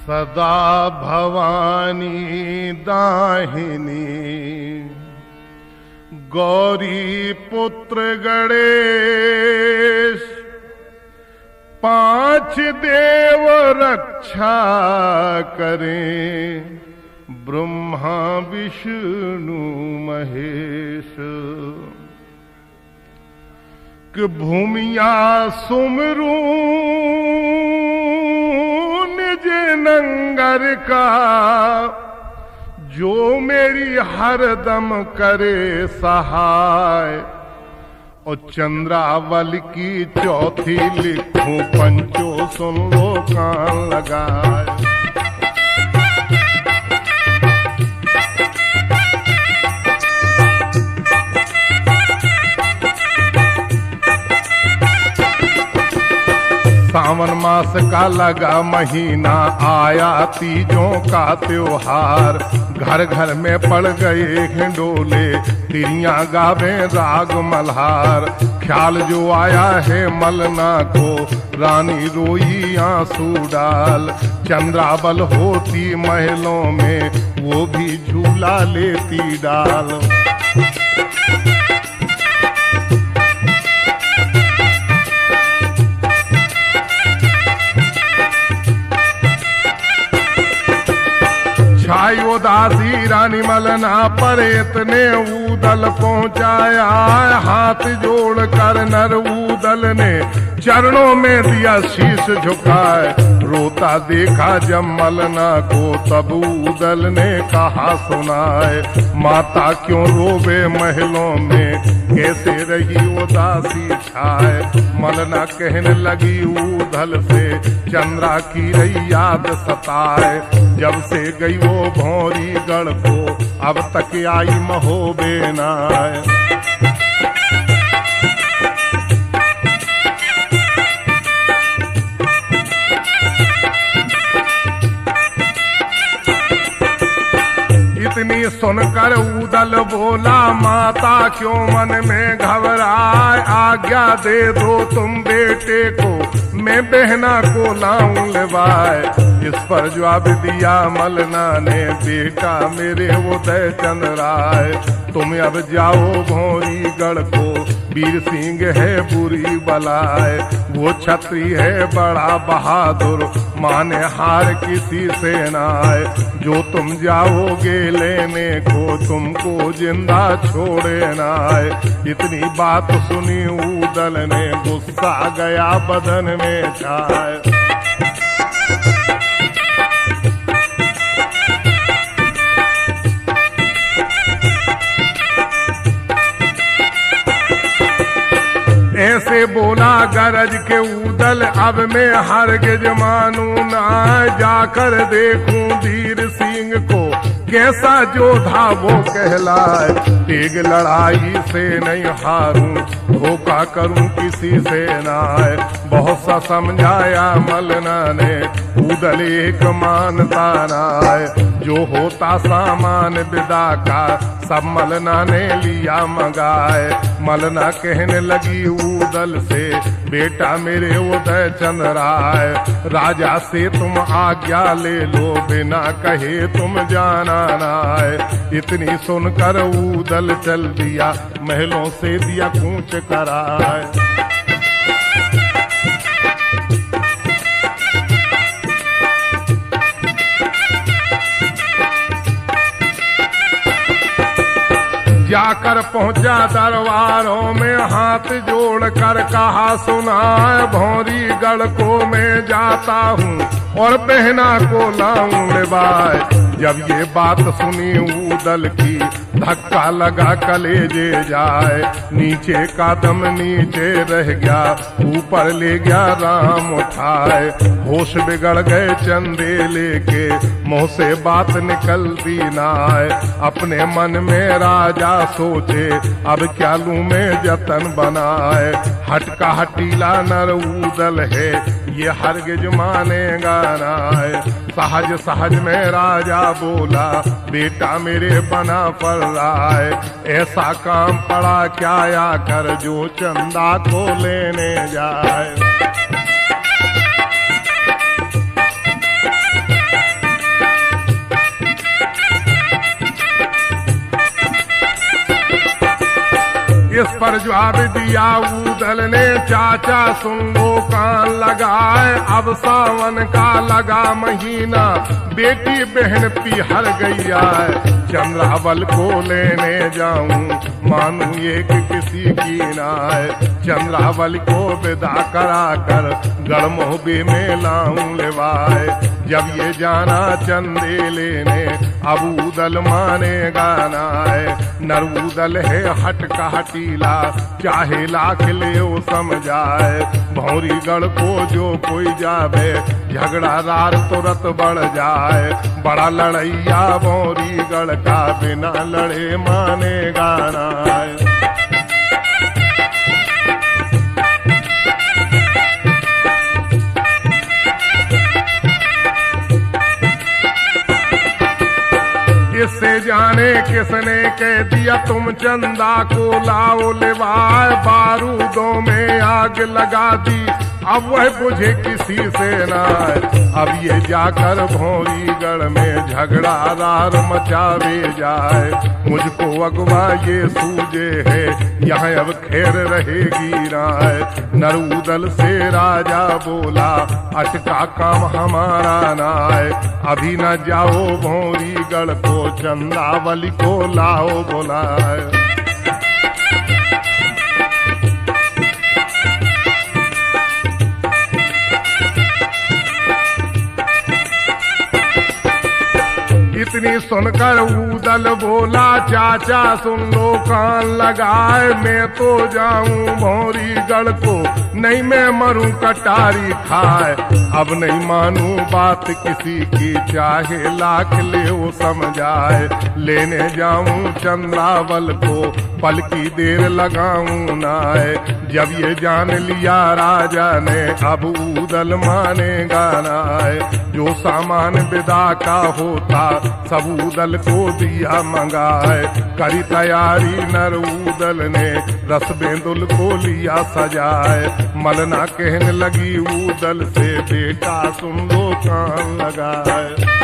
सदा भवानी दाहिनी गौरी पुत्र गणेश पांच देव रक्षा करें ब्रह्मा विष्णु महेश कि भूमिया सुमरू निज नंगर का जो मेरी हरदम करे सहाय और चंद्रावल की चौथी लिखूं पंचो सुन लो कान लगाए। सावन मास का लगा महीना आया तीजों का त्योहार घर घर में पड़ गए हिंडोले तिरियां गावे राग मल्हार ख्याल जो आया है मलना को रानी रोई आंसू डाल चंद्रावल होती महलों में वो भी झूला लेती डाल। छाई उदासी रानी मलना पर इतने ऊदल पहुंचाया हाथ जोड़ कर नर ऊदल ने चरणों में दिया शीश झुकाए रोता देखा जब मलना को तब ऊदल ने कहा सुनाए माता क्यों रोवे महलों में कैसे रही उदासी छाए। मलना कहने लगी ऊदल से चंद्रा की रही याद सताए जब से गई वो भौरी गढ़ को अब तक आई महोबे नाय। इतनी सुनकर ऊदल बोला माता क्यों मन में घबराए आज्ञा दे दो तुम बेटे को मैं बहना को लाऊं लेवाए। इस पर जवाब दिया मलना ने बेटा मेरे उदय चंद राय तुम अब जाओ भौरी गढ़ को वीर सिंह है बुरी बलाए वो छत्री है बड़ा बहादुर माने हार किसी से नाए जो तुम जाओगे लेने को तुमको जिंदा छोड़े नाए। इतनी बात सुनी ऊदल ने गुस्सा गया बदन में छाए। ऐसे बोला गरज के ऊदल अब मैं हरगिज मानू ना जाकर देखूं वीर सिंह को कैसा जोधा वो कहलाए तेग लड़ाई से नहीं हारूं धोखा करूं किसी से नाए। बहुत सा समझाया मलना ने ऊदल एक मानता नाए जो होता सामान विदा का सब मलना ने लिया मंगाए। मलना कहने लगी ऊदल से बेटा मेरे उदय चंद राय राजा से तुम आज्ञा ले लो बिना कहे तुम जाना नाए। इतनी सुनकर ऊदल चल दिया महलों से दिया कूच कराए। जाकर पहुंचा दरबारों में हाथ जोड़कर कहा सुनाए भौरी गढ़ को मैं जाता हूँ और बहना को लाऊं लेवाए। जब ये बात सुनी ऊदल की धक्का लगा कलेजे जाए नीचे का दम नीचे रह गया ऊपर ले गया राम उठाए। होश बिगड़ गए चंदे लेके मुंह से बात निकलती ना आए। अपने मन में राजा सोचे अब क्या लूं मैं जतन बनाए। हटका हटीला नर ऊदल है ये हरगिज मानेगा ना। सहज सहज में राजा बोला बेटा मेरे बना पड़ रहा है ऐसा काम पड़ा क्या आकर जो चंदा को लेने जाए। पर जवाब दिया ऊदल ने, चाचा सुन लो कान लगाए, अब सावन का लगा महीना, बेटी बहन पिहर गैया है, चंद्रावल को लेने जाऊं, मानू एक किसी की ना है, चंद्रावल को विदा करा कर गढ़मोहबे में लाऊं लेवाए, जब ये जाना चंदे लेने, अब ऊदल मानेगा ना है, नरूदल है हट का हटीला, चाहे लाख ले समझाए, भौरी गढ़ को जो कोई जावे, झगड़ा रार तुरंत बढ़ जाए, बड़ा लड़ैया भौरी गढ़ का, बिना लड़े मानेगा ना है। इससे जाने किसने कह दिया तुम चंदा को लाओ लेवाए, बारूदों में आग लगा दी, अब वह बुझे किसी से ना, अब ये जाकर भौरीगढ़ में झगड़ा रार मचावे जाए, मुझको अगवा ये सूझे है, यहाँ अब खैर रहेगी ना, नरूदल से राजा बोला, अटका काम हमारा ना है, अभी न जाओ भौरीगढ़ को, चंदावली को लाओ बुलाए। इतनी सुनकर ऊदल बोला, चाचा सुन लो कान लगाए, मैं तो जाऊं भौरीगढ़ को, नहीं मैं मरूं कटारी खाए, अब नहीं मानूं बात किसी की, चाहे लाख ले वो समझाए, लेने जाऊं चंद्रावल को, पल की देर लगाऊं नाए, जब ये जान लिया राजा ने, अब ऊदल मानेगा नाए, जो सामान विदा का होता सब ऊदल को दिया मंगाए, करी तैयारी नरूदल ने, रस बेंदुल को लिया सजाए, मलना कहने लगी ऊदल से, बेटा सुन लो कान लगाए।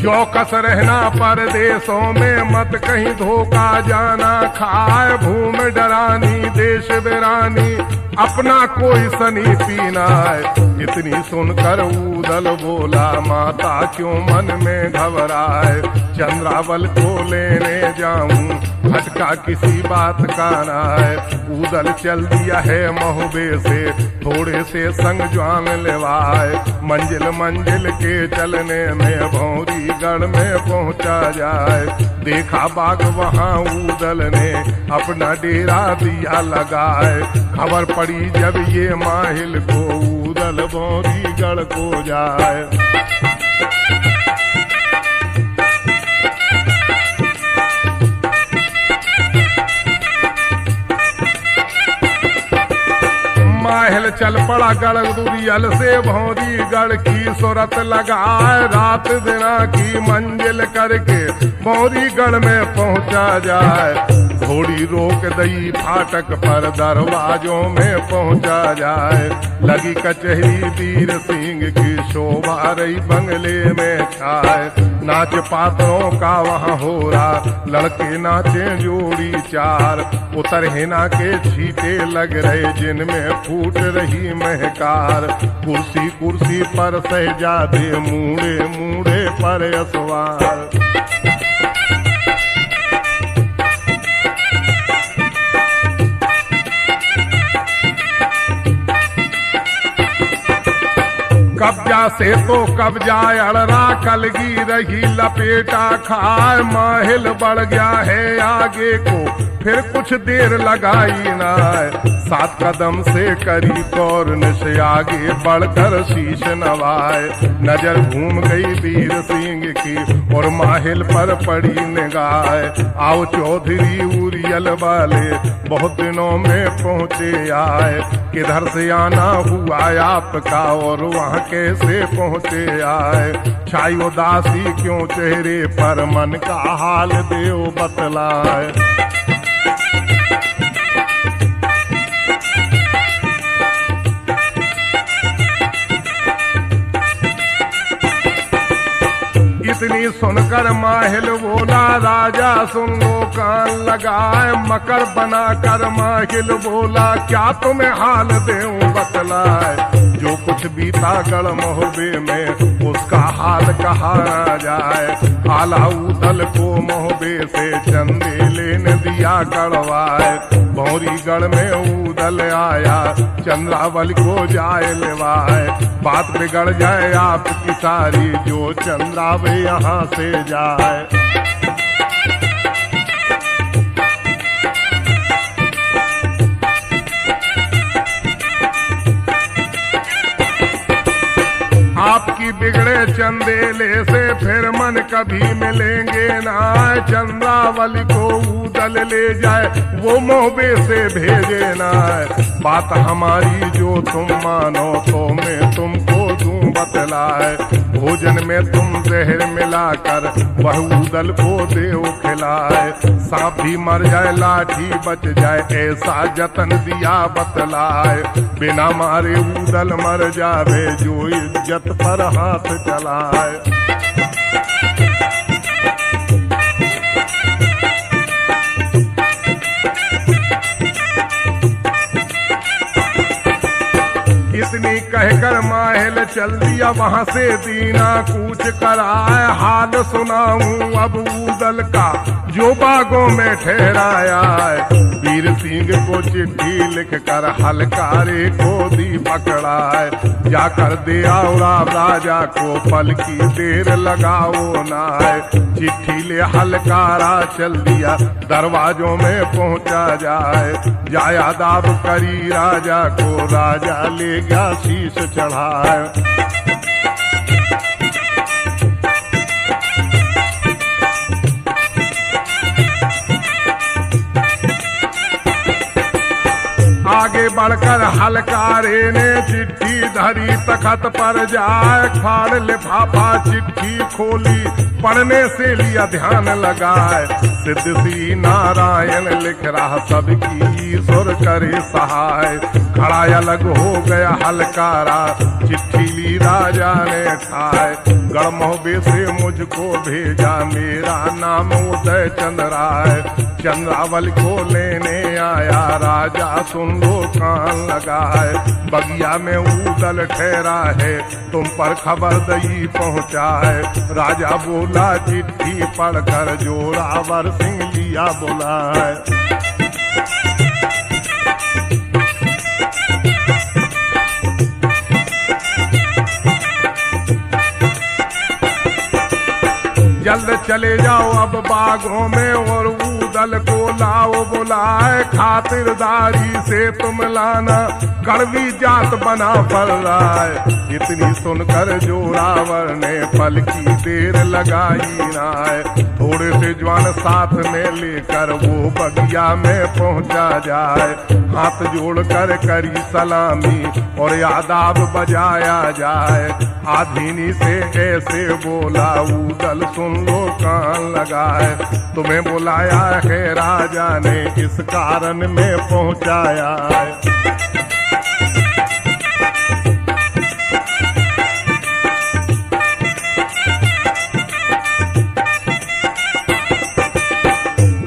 चौकस रहना परदेशों में, मत कहीं धोखा जाना खाए, भूम डरानी देश बिरानी, अपना कोई सनी पीना है, इतनी सुनकर ऊदल बोला, माता क्यों मन में घबराए, चंद्रावल को लेने जाऊं, भटका किसी बात का ना है, ऊदल चल दिया है महुबे से, थोड़े से संग ज्वान लेवाए, मंजिल मंजिल के चलने में भौरीगढ़ में पहुंचा जाए, देखा बाग वहां ऊदल ने, अपना डेरा दिया लगाए, खबर पड़ी जब ये माहिल को, ऊदल भौरीगढ़ को जाए। माहिल चल पड़ा गढ़दुरियल से, भौरीगढ़ की सूरत लगाए, रात दिना की मंजिल करके भौरीगढ़ में पहुंचा जाए, घोड़ी रोक दई फाटक पर, दरवाजों में पहुंचा जाए, लगी कचहरी वीर सिंह की, शोभा रही बंगले में छाए, नाच पात्रों का वहाँ हो रहा, लड़के नाचे जोड़ी चार, उतर हिना के छींटे लग रहे, जिनमें फूट रही महकार, कुर्सी कुर्सी पर सहजादे, मूड़े मूड़े पर असवार, कब्जा से तो कब्जा अड़रा, कलगी रही लपेटा खाए, माहिल बढ़ गया है आगे को, फिर कुछ देर लगाई ना, 7 कदम से करी कौर से आगे बढ़कर शीश नवाए, नजर घूम गई वीर सिंह की और माहिल पर पड़ी निगाह, आओ चौधरी उरियल वाले बहुत दिनों में पहुंचे आए, किधर से आना हुआ आपका और वहाँ कैसे पहुंचे आए, छाई उदासी क्यों चेहरे पर, मन का हाल देव बतलाए। इतनी सुनकर माहिल बोला राजा सुन लो कान लगाए। मकर बनाकर माहिल बोला क्या तुम्हें हाल देऊं बतलाए। जो कुछ बीता गढ़ मोहबे में उसका हाल कहा ना जाए। आला उदल को मोहबे से चंदे लेने दिया कड़वाए। भौरी गढ़ में उदल आया चंद्रावली को जाए लेवाए। बात बिगड़ जाए आपकी सारी जो चंद्रावे यहाँ से जाए। आपकी बिगड़े चंदेले से फिर मन कभी मिलेंगे ना। चंद्रावली को उदल ले जाए वो मोहबे से भेजे ना। बात हमारी जो तुम मानो तो मैं तुमको दूं बतलाए। भोजन में तुम जहर मिलाकर वह उदल को देव खिलाए। सांप भी मर जाए लाठी बच जाए ऐसा जतन दिया बतलाए। बिना मारे उदल मर जावे जो इज्जत पर हाथ चलाए। इतनी कहकर माहिल चल दिया वहां से दीना कूच कराए। हाल सुनाऊं अब उदल का जो बागों में ठहराया है। वीर सिंह को चिट्ठी लिख कर हलकारे को दी पकड़ाए। जाकर दे आओ राजा को पल की देर लगाओ ना। चिट्ठी ले हलकारा चल दिया दरवाजों में पहुंचा जाए। जाया दाब करी राजा को राजा ले गया शीश चढ़ाए। आगे बढ़कर हलकारे ने चिट्ठी धरी तखत पर जाए। फाड़ लिफाफा चिट्ठी खोली पढ़ने से लिया ध्यान लगाए। सिद्ध श्री नारायण लिख रहा सबकी ईश्वर करे सहाय। खड़ा अलग हो गया हलकारा चिट्ठी ली राजा ने ठाए। गढ़ मोहबे से मुझको भेजा मेरा नाम उदय चंद्राय। चंद्रावल को लेने आया राजा सुन लो कान लगाए। बगिया में उदल ठहरा है तुम पर खबर दई पहुँचाए। राजा बोला चिट्ठी पढ़कर जोरावर सिंह लिया बुलाए। जल्द चले जाओ अब बागों में और उदल को लाओ बुलाए। खातिरदारी से तुम लाना कड़वी जात बना पड़ रहा है। इतनी सुनकर जोरावर ने पल की देर लगाई ना। थोड़े से जवान साथ में लेकर वो बगिया में पहुंचा जाए। हाथ जोड़कर करी सलामी और आदाब बजाया जाए। आधीनी से ऐसे बोला उदल सुन लो कान लगाए। तुम्हें बुलाया है राजा ने इस कारण में पहुंचाया है।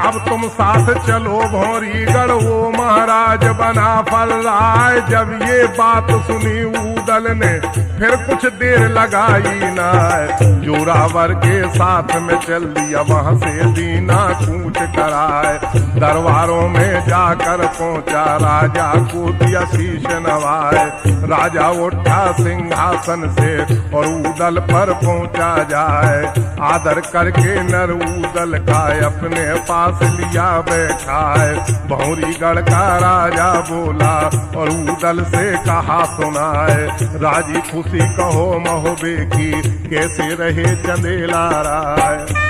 अब तुम साथ चलो भौरीगढ़ वो महाराज बना फल रहा है। जब ये बात सुनी उदल ने फिर कुछ देर लगाई ना। जोरावर के साथ में चल दिया वहां से दीना कूच कराए। दरबारों में जाकर पहुंचा राजा को दिया शीश नवाए। राजा उठा सिंहासन से और उदल पर पहुंचा जाए। आदर करके नर उदल का अपने पास लिया बैठाए। भौरीगढ़ का राजा बोला और उदल से कहा सुनाए। राजी खुशी कहो मोहबे की कैसे रहे चंदेला राय।